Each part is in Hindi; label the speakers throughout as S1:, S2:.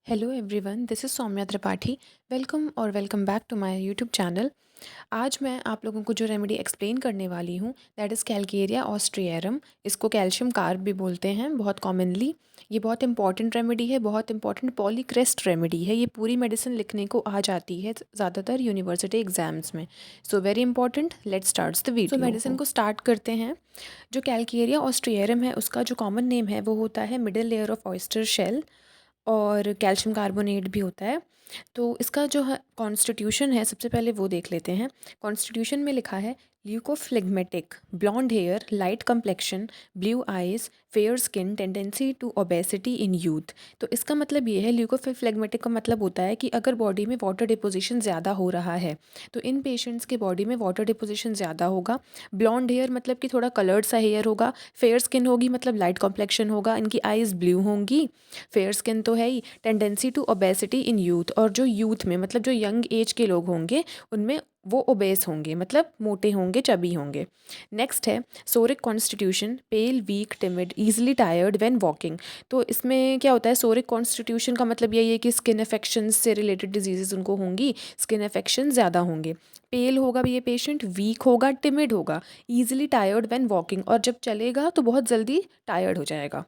S1: Hello everyone, this is Soumya Tripathi. Welcome back to my YouTube channel. आज मैं आप लोगों को जो रेमेडी एक्सप्लेन करने वाली हूँ दैट इज़ कैल्केरिया ऑस्ट्रियरम। इसको कैल्शियम कार्ब भी बोलते हैं बहुत कॉमनली। ये बहुत इंपॉर्टेंट रेमेडी है, बहुत इंपॉर्टेंट पॉलीक्रेस्ट रेमेडी है। ये पूरी मेडिसिन लिखने को आ जाती है ज़्यादातर यूनिवर्सिटी एग्जाम्स में। So very important, let's start the video. Medicine को स्टार्ट करते हैं। जो कैल्केरिया ऑस्ट्रियरम है उसका जो कॉमन नेम है वो होता है middle layer of oyster shell, और कैल्शियम कार्बोनेट भी होता है। तो इसका जो है कॉन्स्टिट्यूशन है, सबसे पहले वो देख लेते हैं। कॉन्स्टिट्यूशन में लिखा है leucophlegmatic, blond hair, light complexion, blue eyes, fair skin, tendency to obesity in youth. तो इसका मतलब ये है, ल्यूकोफ्लेग्मेटिक का मतलब होता है कि अगर बॉडी में वाटर डिपोजिशन ज़्यादा हो रहा है तो इन पेशेंट्स के बॉडी में वाटर डिपोजिशन ज़्यादा होगा। ब्लॉन्ड हेयर मतलब कि थोड़ा कलर्ड सा हेयर होगा। फेयर स्किन होगी मतलब लाइट कॉम्प्लेक्शन होगा। इनकी आइज़ ब्लू होंगी। फेयर स्किन तो है ही। Tendency to obesity in youth, और जो यूथ में मतलब जो यंग एज के लोग होंगे उनमें वो ओबेस होंगे, मतलब मोटे होंगे, चबी होंगे। नेक्स्ट है psoric constitution, pale, weak, timid, easily tired when walking. तो इसमें क्या होता है, सोरिक कॉन्स्टिट्यूशन का मतलब यही है कि स्किन इन्फेक्शन से रिलेटेड डिजीजेज उनको होंगी, स्किन इन्फेक्शन ज़्यादा होंगे। पेल होगा भी ये पेशेंट, वीक होगा, टिमिड होगा, ईजिली टायर्ड व्हेन वॉकिंग, और जब चलेगा तो बहुत जल्दी टायर्ड हो जाएगा।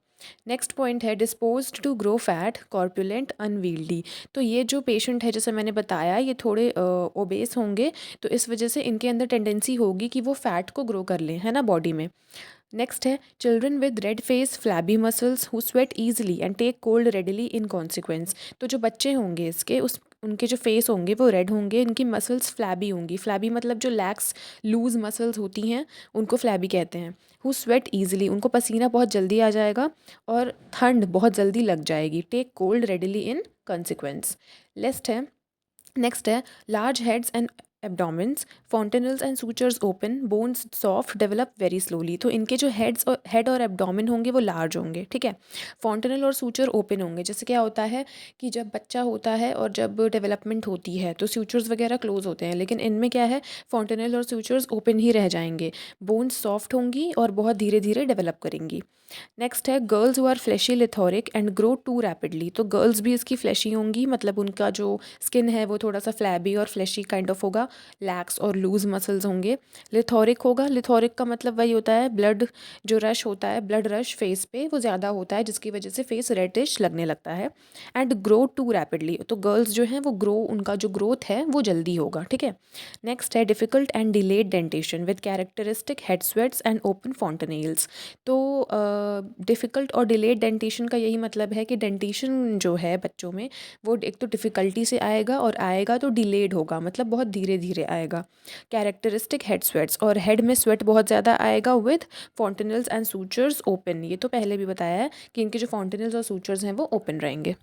S1: नेक्स्ट पॉइंट है disposed to grow fat, corpulent, unwieldy. तो ये जो पेशेंट है, जैसे मैंने बताया, ये थोड़े ओबेस होंगे, तो इस वजह से इनके अंदर टेंडेंसी होगी कि वो फैट को ग्रो कर लें, है ना, बॉडी में। नेक्स्ट है children with red face, flabby muscles, who sweat easily and take cold readily in consequence. तो जो बच्चे होंगे इसके, उस उनके जो फेस होंगे वो रेड होंगे, इनकी मसल्स फ्लैबी होंगी। फ्लैबी मतलब जो लैक्स लूज मसल्स होती हैं उनको फ्लैबी कहते हैं। हु स्वेट ईजिली, उनको पसीना बहुत जल्दी आ जाएगा और ठंड बहुत जल्दी लग जाएगी। Take cold readily in consequence. Next है large heads and abdomens, fontanelles and sutures open, bones soft, develop very slowly. तो इनके जो हेड और एब्डोमेन होंगे वो लार्ज होंगे, ठीक है। फॉन्टेनल और सूचर ओपन होंगे। जैसे क्या होता है कि जब बच्चा होता है और जब डेवलपमेंट होती है तो सूचर्स वगैरह क्लोज होते हैं, लेकिन इनमें क्या है, फॉन्टेनल और सूचर्स ओपन ही रह जाएंगे। बोन्स सॉफ्ट होंगी और बहुत धीरे धीरे डेवलप करेंगी। नेक्स्ट है girls who are fleshy plethoric and grow too rapidly. तो गर्ल्स भी इसकी फ्लैशी होंगी, मतलब उनका जो स्किन है वो थोड़ा सा फ्लैबी और फ्लैशी काइंड ऑफ होगा। लैक्स और लूज मसल्स होंगे। लिथोरिक होगा, लिथोरिक का मतलब वही होता है ब्लड जो रश होता है, ब्लड रश फेस पे वो ज़्यादा होता है जिसकी वजह से फेस रेडिश लगने लगता है। एंड ग्रो टू रैपिडली, तो गर्ल्स जो हैं वो ग्रो, उनका जो ग्रोथ है वो जल्दी होगा, ठीक है। नेक्स्ट है difficult and delayed dentition with characteristic head sweats and open fontanelles. तो डिफ़िकल्ट और डिलेड डेंटेशन का यही मतलब है कि डेंटेशन जो है बच्चों में वो एक तो डिफ़िकल्टी से आएगा और आएगा तो डिलेड होगा, मतलब बहुत धीरे धीरे आएगा। कैरेक्टरिस्टिक हेड स्वेट्स, और हेड में स्वेट बहुत ज़्यादा आएगा with fontanelles and sutures open. ये तो पहले भी बताया है कि इनके जो फॉन्टेनल्स और सूचर्स हैं वो ओपन रहेंगे।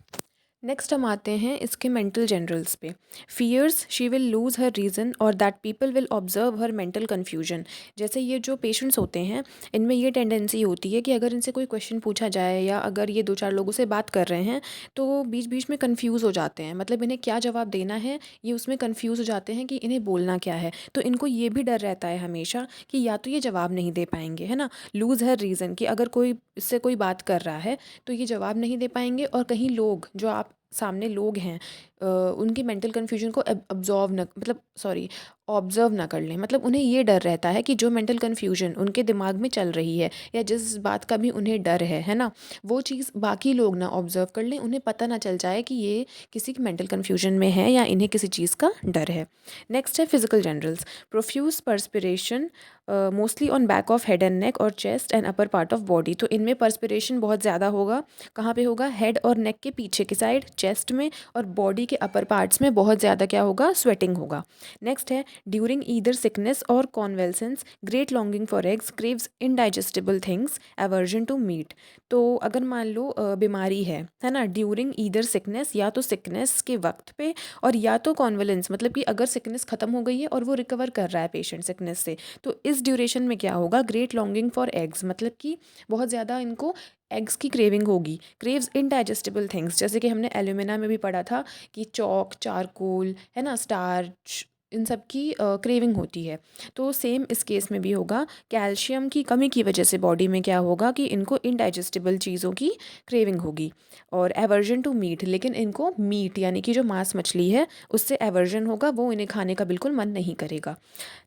S1: नेक्स्ट हम आते हैं इसके मेंटल जनरल्स पे। Fears she will lose her reason और that people will observe her mental confusion. जैसे ये जो पेशेंट्स होते हैं इनमें ये टेंडेंसी होती है कि अगर इनसे कोई क्वेश्चन पूछा जाए या अगर ये दो चार लोगों से बात कर रहे हैं तो वो बीच बीच में कन्फ्यूज़ हो जाते हैं, मतलब इन्हें क्या जवाब देना है ये उसमें कन्फ्यूज़ हो जाते हैं कि इन्हें बोलना क्या है। तो इनको ये भी डर रहता है हमेशा कि या तो ये जवाब नहीं दे पाएंगे, है ना। लूज़ हर रीज़न, कि अगर कोई इससे कोई बात कर रहा है तो ये जवाब नहीं दे पाएंगे, और कहीं लोग जो आप सामने लोग हैं उनकी मेंटल कन्फ्यूजन को अब्जॉर्व न मतलब सॉरी ऑब्जर्व ना कर लें। मतलब उन्हें ये डर रहता है कि जो मेंटल कन्फ्यूजन उनके दिमाग में चल रही है या जिस बात का भी उन्हें डर है ना, वो चीज़ बाकी लोग ना ऑब्जर्व कर लें, उन्हें पता ना चल जाए कि ये किसी की मेंटल कन्फ्यूजन में है या इन्हें किसी चीज़ का डर है। नेक्स्ट है physical generals. Profuse perspiration mostly on back of head and neck और chest and upper part of body. तो इनमें पर्सपिरेशन बहुत ज़्यादा होगा। कहाँ पे होगा, हेड और नेक के पीछे की साइड, चेस्ट में, और बॉडी के अपर पार्ट्स में बहुत ज़्यादा क्या होगा, स्वेटिंग होगा। नेक्स्ट है ड्यूरिंग ईदर सिकनेस और convalescence, great longing for eggs, craves indigestible things, aversion to meat. तो अगर मान लो बीमारी है ना, ड्यूरिंग ईदर सिकनेस, या तो सिकनेस के वक्त पे, और या तो कॉन्वेलेंस मतलब कि अगर सिकनेस ख़त्म हो गई है और वो रिकवर कर रहा है पेशेंट सिकनेस से, तो इस ड्यूरेशन में क्या होगा, ग्रेट लॉन्गिंग फॉर एग्स, मतलब कि बहुत ज़्यादा इनको एग्स की क्रेविंग होगी। क्रेव्स इनडाइजेस्टिबल थिंग्स, जैसे कि हमने एल्यूमिना में भी पढ़ा था कि चौक, चारकोल, है ना, स्टार्च, इन सब की क्रेविंग होती है। तो सेम इस केस में भी होगा, कैल्शियम की कमी की वजह से बॉडी में क्या होगा कि इनको इनडाइजेस्टिबल चीज़ों की क्रेविंग होगी। और एवर्जन टू मीट, लेकिन इनको मीट यानी कि जो मांस मछली है उससे एवर्जन होगा, वो इन्हें खाने का बिल्कुल मन नहीं करेगा।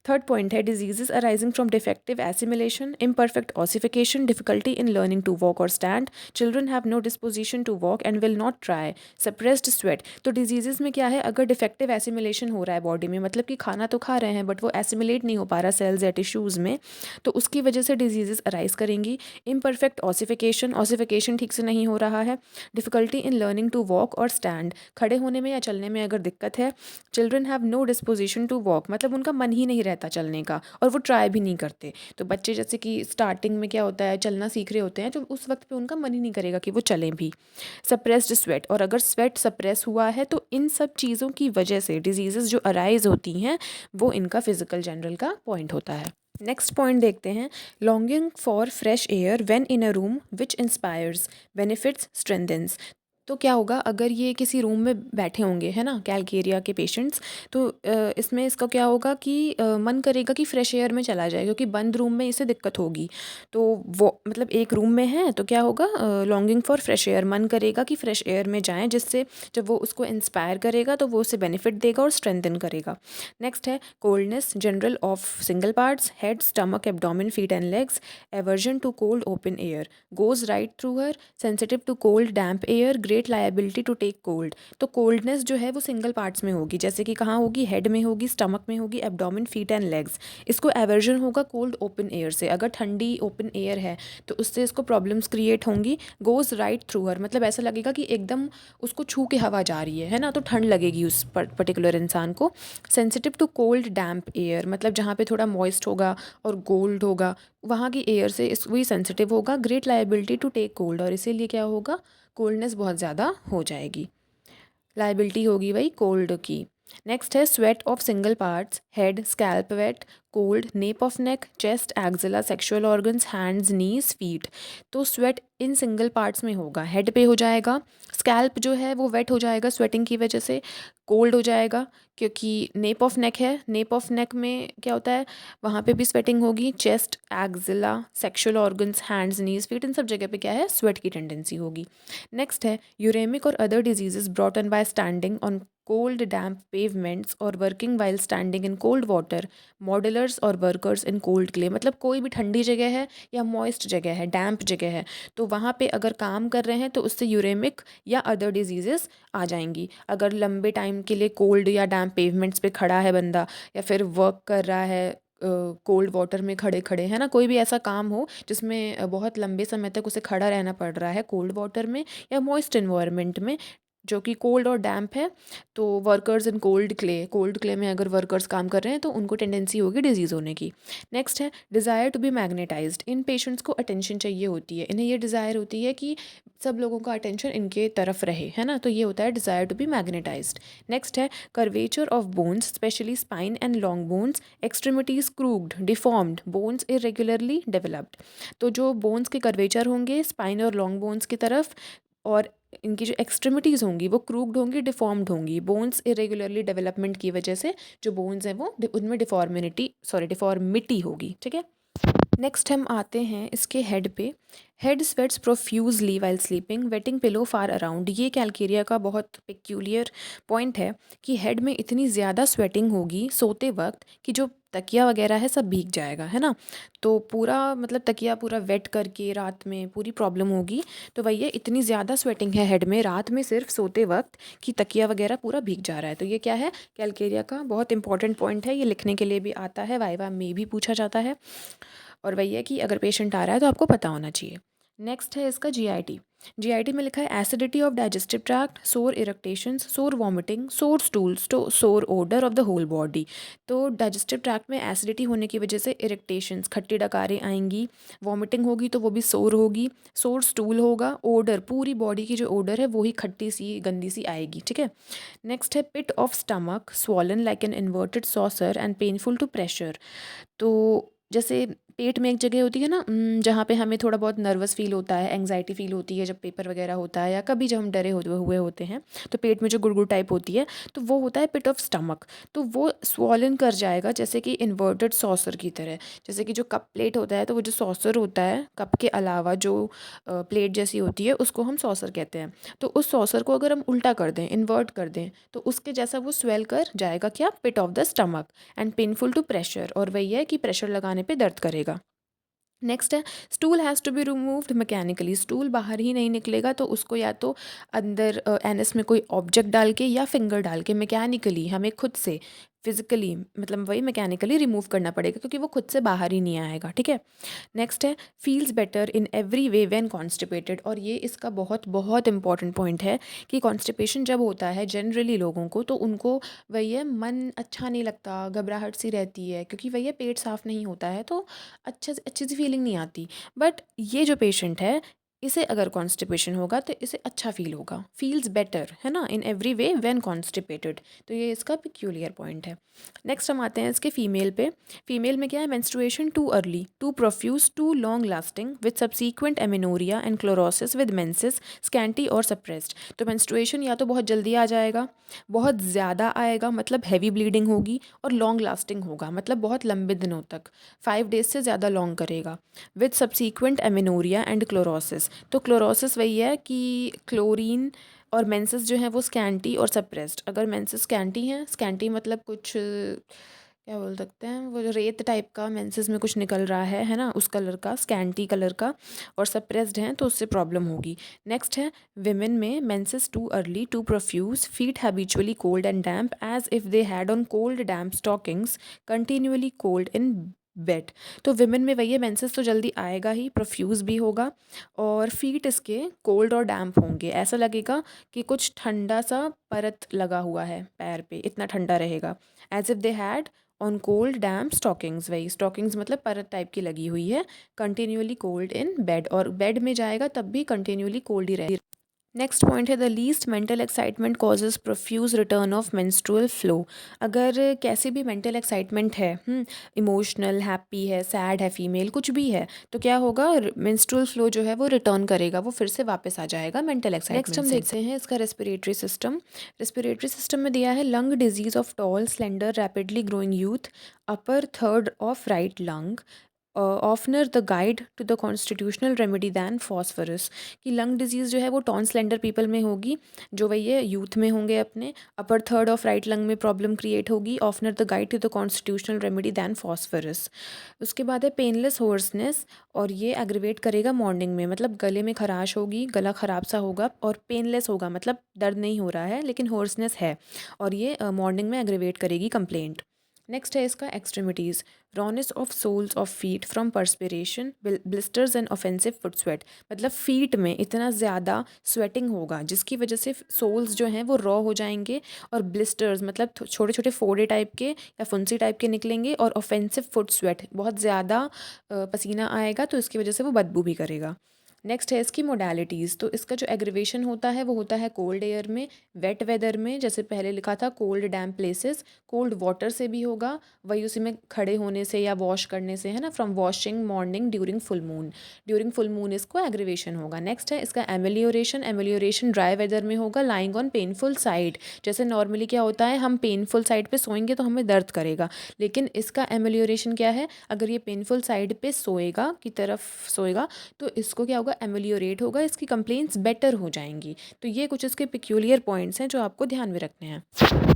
S1: थर्ड पॉइंट है diseases arising from defective assimilation, imperfect ossification, difficulty in learning to walk or stand, children have no disposition to walk and will not try, suppressed sweat। तो डिजीजेस में क्या है, अगर डिफेक्टिव एसिमिलेशन हो रहा है बॉडी में, मतलब कि खाना तो खा रहे हैं बट वो एसिमिलेट नहीं हो पा रहा सेल्स या टिश्यूज़ में, तो उसकी वजह से डिजीजेस अराइज करेंगी। इम्परफेक्ट ऑसिफिकेशन, ऑसिफिकेशन ठीक से नहीं हो रहा है। Difficulty in learning to walk और स्टैंड, खड़े होने में या चलने में अगर दिक्कत है। Children have no disposition to walk, मतलब उनका मन ही नहीं रहता चलने का और वो ट्राई भी नहीं करते। तो बच्चे जैसे कि स्टार्टिंग में क्या होता है, चलना सीख रहे होते हैं, तो उस वक्त पे उनका मन ही नहीं करेगा कि वो चलें भी। सप्रेस्ड स्वेट, और अगर स्वेट सप्रेस हुआ है तो इन सब चीज़ों की वजह से डिजीज़ेज़ जो अराइज होती हैं वो इनका फिजिकल जनरल का पॉइंट होता है। नेक्स्ट पॉइंट देखते हैं, longing for fresh air when in a room which inspires, benefits, strengthens. तो क्या होगा, अगर ये किसी रूम में बैठे होंगे, है ना, कैल्केरिया के पेशेंट्स, तो इसमें इसका क्या होगा कि मन करेगा कि फ़्रेश एयर में चला जाए, क्योंकि बंद रूम में इसे दिक्कत होगी। तो वो मतलब एक रूम में है तो क्या होगा, लॉन्गिंग फॉर फ्रेश एयर, मन करेगा कि फ़्रेश एयर में जाएं, जिससे जब वो उसको इंस्पायर करेगा तो वो उसे बेनिफिट देगा और स्ट्रेंथन करेगा। नेक्स्ट है coldness general of single parts, head, stomach, abdomen, feet and legs, aversion to cold open air, goes right through her, sensitive to cold damp air, great liability to take cold. तो कोल्डनेस जो है वो सिंगल पार्ट्स में होगी, जैसे कि कहाँ होगी, हेड में होगी, स्टमक में होगी, एब्डोमेन, फीट एंड लेग्स। इसको एवर्जन होगा कोल्ड ओपन एयर से, अगर ठंडी ओपन एयर है तो उससे इसको प्रॉब्लम्स क्रिएट होंगी। गोज राइट थ्रू हर, मतलब ऐसा लगेगा कि एकदम उसको छू के हवा जा रही है ना, तो ठंड लगेगी उस पर्टिकुलर इंसान को। Sensitive to cold damp air, मतलब जहाँ पे थोड़ा मॉइस्ट होगा और गोल्ड होगा वहाँ की एयर से इस वही सेंसिटिव होगा। Great liability to take cold, और इसीलिए क्या होगा, कोल्डनेस बहुत ज़्यादा हो जाएगी, लाइबिलिटी होगी वही कोल्ड की। नेक्स्ट है sweat of single parts, head, scalp wet, cold, nape of neck, chest, axilla, sexual organs, hands, knees, feet. तो स्वेट इन सिंगल पार्ट्स में होगा, हेड पे हो जाएगा, स्कैल्प जो है वो वेट हो जाएगा स्वेटिंग की वजह से, कोल्ड हो जाएगा क्योंकि नेप ऑफ नेक है, नेप ऑफ नेक में क्या होता है, वहाँ पे भी स्वेटिंग होगी। Chest, axilla, sexual organs, hands, knees, feet, इन सब जगह पे क्या है, स्वेट की टेंडेंसी होगी। नेक्स्ट है यूरेमिक और other diseases brought on by standing on cold damp pavements और working while standing in cold water, modelers और workers in cold clay। मतलब कोई भी ठंडी जगह है या मॉइस्ट जगह है, डैम्प जगह है, तो वहाँ पे अगर काम कर रहे हैं तो उससे यूरेमिक या अदर डिजीजेस आ जाएंगी। अगर लंबे टाइम के लिए कोल्ड या डैम्प पेवमेंट्स पे खड़ा है बंदा, या फिर वर्क कर रहा है कोल्ड वाटर में खड़े खड़े, है ना, कोई भी ऐसा काम हो जिसमें बहुत लंबे समय तक उसे खड़ा रहना पड़ रहा है कोल्ड वाटर में या मॉइस्ट इन्वायरमेंट में जो कि कोल्ड और डैम्प है, तो workers in cold clay, cold clay में अगर वर्कर्स काम कर रहे हैं तो उनको टेंडेंसी होगी डिजीज़ होने की। नेक्स्ट है डिज़ायर टू बी मैग्नेटाइज्ड, इन पेशेंट्स को अटेंशन चाहिए होती है, इन्हें ये डिज़ायर होती है कि सब लोगों का अटेंशन इनके तरफ रहे, है ना, तो ये होता है desire to be magnetized. Next है curvature of bones, specially spine and long bones, extremities crooked, deformed, bones irregularly developed. तो जो बोन्स के कर्वेचर होंगे स्पाइन और लॉन्ग बोन्स की तरफ, और इनकी जो एक्सट्रीमिटीज़ होंगी वो क्रूक्ड होंगी, डिफॉर्म्ड होंगी, बोन्स इरेगुलरली डेवलपमेंट की वजह से जो बोन्स हैं वो उनमें डिफॉर्मिटी होगी, ठीक है। नेक्स्ट हम आते हैं इसके हेड पे, head sweats profusely while sleeping, wetting pillow far around. ये कैल्केरिया का बहुत पेक्यूलियर पॉइंट है कि हेड में इतनी ज़्यादा स्वेटिंग होगी सोते वक्त कि जो तकिया वगैरह है सब भीग जाएगा, है ना, तो पूरा मतलब तकिया पूरा वेट करके रात में पूरी प्रॉब्लम होगी। तो वही है, इतनी ज़्यादा स्वेटिंग है हेड में रात में सिर्फ सोते वक्त कि तकिया वगैरह पूरा भीग जा रहा है। तो ये क्या है, कैल्केरिया का बहुत इंपॉर्टेंट पॉइंट है, ये लिखने के लिए भी आता है, वाइवा में भी पूछा जाता है, और वही है कि अगर पेशेंट आ रहा है तो आपको पता होना चाहिए। नेक्स्ट है इसका जीआईटी, जीआईटी में लिखा है एसिडिटी ऑफ डाइजेस्टिव ट्रैक्ट, सोर इरेक्टेशंस, सोर vomiting, sour stools, sour odour of the whole body. तो डाइजेस्टिव ट्रैक्ट में एसिडिटी होने की वजह से इरेक्टेशंस, खट्टी डकारें आएंगी, वॉमिटिंग होगी तो वो भी सोर होगी, सोर स्टूल होगा, ओडर, पूरी बॉडी की जो ओडर है वो ही खट्टी सी गंदी सी आएगी, ठीक है। नेक्स्ट है pit of stomach, swollen like an inverted saucer and painful to pressure. तो जैसे पेट में एक जगह होती है ना, जहाँ पे हमें थोड़ा बहुत नर्वस फील होता है, एंग्जाइटी फील होती है जब पेपर वगैरह होता है, या कभी जब हम डरे हुए होते हैं, तो पेट में जो गुड़गुड़ टाइप होती है, तो वो होता है पिट ऑफ स्टमक। तो वो स्वॉलन कर जाएगा, जैसे कि इन्वर्टेड सॉसर की तरह। जैसे कि जो कप प्लेट होता है, तो वो जो सॉसर होता है, कप के अलावा जो प्लेट जैसी होती है, उसको हम सॉसर कहते हैं। तो उस सॉसर को अगर हम उल्टा कर दें, इन्वर्ट कर दें, तो उसके जैसा वो स्वेल कर जाएगा, क्या, pit of the stomach, and painful to pressure, और वही है कि प्रेशर लगाने पे दर्द करेगा। नेक्स्ट है, stool has to be removed mechanically. Stool बाहर ही नहीं निकलेगा, तो उसको या तो अंदर एनस में कोई ऑब्जेक्ट डाल के या फिंगर डाल के मैकेनिकली हमें खुद से फिजिकली, मतलब वही मैकेनिकली रिमूव करना पड़ेगा, क्योंकि वो खुद से बाहर ही नहीं आएगा, ठीक है। नेक्स्ट है, feels better in every way when constipated. और ये इसका बहुत बहुत इंपॉर्टेंट पॉइंट है कि कॉन्स्टिपेशन जब होता है जनरली लोगों को, तो उनको वही है, मन अच्छा नहीं लगता, घबराहट सी रहती है, क्योंकि वही है, पेट साफ़ नहीं होता है, तो अच्छी सी फीलिंग नहीं आती। बट ये जो पेशेंट है, इसे अगर कॉन्स्टिपेशन होगा तो इसे अच्छा फील होगा, फील्स बेटर, है ना, in every way when constipated. तो ये इसका पिक्यूलियर पॉइंट है। नेक्स्ट हम आते हैं इसके फीमेल पे। फीमेल में क्या है, menstruation too early, too profuse, too long lasting, with subsequent amenorrhoea and chlorosis with menses, scanty और सप्रेस्ड। तो मेंस्ट्रुएशन या तो बहुत जल्दी आ जाएगा, बहुत ज़्यादा आएगा, मतलब हैवी ब्लीडिंग होगी, और लॉन्ग लास्टिंग होगा, मतलब बहुत लंबे दिनों तक, 5 डेज से ज़्यादा लॉन्ग करेगा, with subsequent amenorrhoea and chlorosis. तो क्लोरोसिस वही है कि क्लोरीन, और मेंसेस जो है वो स्कैंटी और सप्रेस्ड। अगर मेंसेस स्कैंटी हैं, स्कैंटी मतलब कुछ क्या बोल सकते हैं, वो जो रेत टाइप का मेंसेस में कुछ निकल रहा है ना, उस कलर का, स्कैंटी कलर का, और सप्रेस्ड हैं, तो उससे प्रॉब्लम होगी। नेक्स्ट है, विमेन में menses too early, too profuse, feet habitually cold and damp as if they had on cold damp stockings, continually cold in bed. तो विमेन में वही है, मेंसेस तो जल्दी आएगा ही, प्रोफ्यूज़ भी होगा, और फीट इसके कोल्ड और डैम्प होंगे, ऐसा लगेगा कि कुछ ठंडा सा परत लगा हुआ है पैर पे, इतना ठंडा रहेगा। As if they had on cold damp stockings, वही स्टॉकिंग्स मतलब परत टाइप की लगी हुई है, कंटिन्यूअली कोल्ड इन बेड, और बेड में जाएगा तब भी कंटिन्यूअली कोल्ड ही रहेगा। नेक्स्ट पॉइंट है, the least mental excitement causes profuse return of menstrual flow. अगर कैसी भी मेंटल एक्साइटमेंट है, इमोशनल, हैप्पी है, सैड है, फीमेल कुछ भी है, तो क्या होगा, मेंस्ट्रुअल फ्लो जो है वो रिटर्न करेगा, वो फिर से वापस आ जाएगा मेंटल एक्साइटमेंट। नेक्स्ट हम देखते हैं इसका रेस्पिरेटरी सिस्टम। रेस्पिरेटरी सिस्टम में दिया है, lung disease of tall slender rapidly growing youth, upper third of right lung, oftener the guide to the constitutional remedy than phosphorus. कि लंग डिजीज़ जो है वो टॉन स्लेंडर पीपल में होगी, जो वही है यूथ में होंगे अपने, upper third of right lung में प्रॉब्लम क्रिएट होगी, oftener the guide to the constitutional remedy than phosphorus. उसके बाद है पेनलेस होर्सनेस, और ये एग्रीवेट करेगा मॉर्निंग में, मतलब गले में खराश होगी, गला ख़राब सा होगा, और पेनलेस होगा, मतलब दर्द नहीं हो रहा है लेकिन होर्सनेस है, और ये मॉर्निंग में एग्रीवेट करेगी कंप्लेंट। नेक्स्ट है इसका extremities, rawness of soles of feet from perspiration, blisters and offensive foot sweat. मतलब फीट में इतना ज़्यादा स्वेटिंग होगा जिसकी वजह से सोल्स जो हैं वो रॉ हो जाएंगे, और ब्लिस्टर्स मतलब छोटे छोटे फोड़े टाइप के या फुंसी टाइप के निकलेंगे, और ऑफेंसिव फुट स्वेट, बहुत ज़्यादा पसीना आएगा, तो इसकी वजह से वो बदबू भी करेगा। नेक्स्ट है इसकी मोडालिटीज़। तो इसका जो एग्रीवेशन होता है वो होता है कोल्ड एयर में, वेट वेदर में, जैसे पहले लिखा था कोल्ड डैम्प प्लेसेस, कोल्ड वाटर से भी होगा, वही उसी में खड़े होने से या वॉश करने से, है ना, from washing morning during full moon इसको एग्रीवेशन होगा। नेक्स्ट है इसका एमेलियोरेशन। एमेलियोरेशन ड्राई वेदर में होगा, लाइंग ऑन पेनफुल साइड। जैसे नॉर्मली क्या होता है, हम पेनफुल साइड पे सोएंगे तो हमें दर्द करेगा, लेकिन इसका एमेलियोरेशन क्या है, अगर ये पेनफुल साइड पे सोएगा, की तरफ सोएगा, तो इसको क्या होगा, एमेलियोरेट होगा, इसकी कंप्लेंट्स बेटर हो जाएंगी। तो ये कुछ इसके पिक्यूलियर पॉइंट्स हैं जो आपको ध्यान में रखने हैं।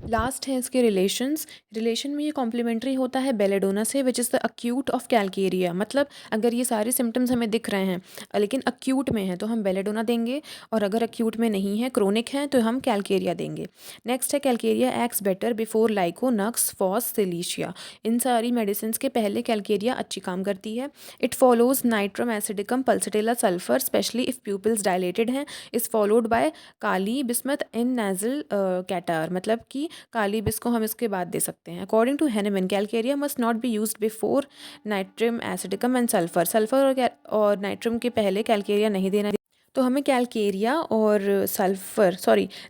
S1: लास्ट है इसके रिलेशंस। रिलेशन में ये कॉम्प्लीमेंट्री होता है बेलेडोना से, which is the acute of calcarea. मतलब अगर ये सारे सिम्टम्स हमें दिख रहे हैं लेकिन अक्यूट में है तो हम बेलेडोना देंगे, और अगर अक्यूट में नहीं है, क्रोनिक है, तो हम कैल्केरिया देंगे। नेक्स्ट है Calcarea acts better before Lyco, Nux, Phos, Silicea. इन सारी मेडिसिन के पहले कैल्केरिया अच्छी काम करती है। It follows nitrum acidicum Pulsatilla sulphur, specially if pupils dilated हैं, is followed by Kali bismuth in nasal catarrh. मतलब कि काली बिस को हम इसके बाद दे सकते हैं। According to Hahnemann, Calcarea must not be used before nitrum acidicum and sulphur. Sulphur और नाइट्रम के पहले कैल्केरिया नहीं देना। तो हमें कैलकेरिया और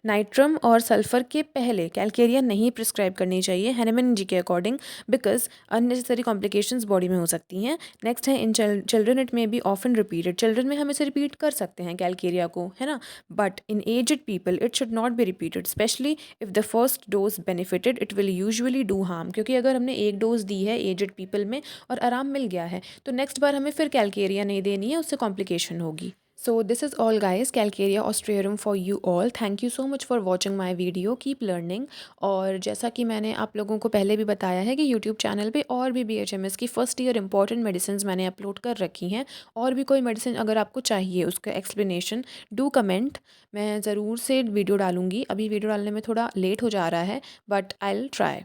S1: नाइट्रम और सल्फ़र के पहले कैलकेरिया नहीं प्रिस्क्राइब करनी चाहिए हैनीमैन जी के according, because unnecessary complications body में हो सकती हैं। नेक्स्ट है in children it may be often repeated, children में हम इसे रिपीट कर सकते हैं कैलकेरिया को, है ना, but in aged people it should not be repeated, specially if the first dose benefited it will usually do harm, क्योंकि अगर हमने एक डोज दी है एजड पीपल में और आराम मिल गया है तो नेक्स्ट बार हमें फिर कैलकेरिया नहीं देनी है, उससे कॉम्प्लिकेशन होगी। So this is all guys, Calcarea austraeum for you all. Thank you so much for watching my video. Keep learning. और जैसा कि मैंने आप लोगों को पहले भी बताया है कि YouTube चैनल पे और भी BHMS की फर्स्ट ईयर इंपॉर्टेंट मेडिसिन मैंने अपलोड कर रखी हैं, और भी कोई मेडिसिन अगर आपको चाहिए उसका एक्सप्लेनेशन डू कमेंट, मैं ज़रूर से वीडियो डालूँगी। अभी वीडियो डालने में थोड़ा लेट हो जा रहा है बट आई विल ट्राई।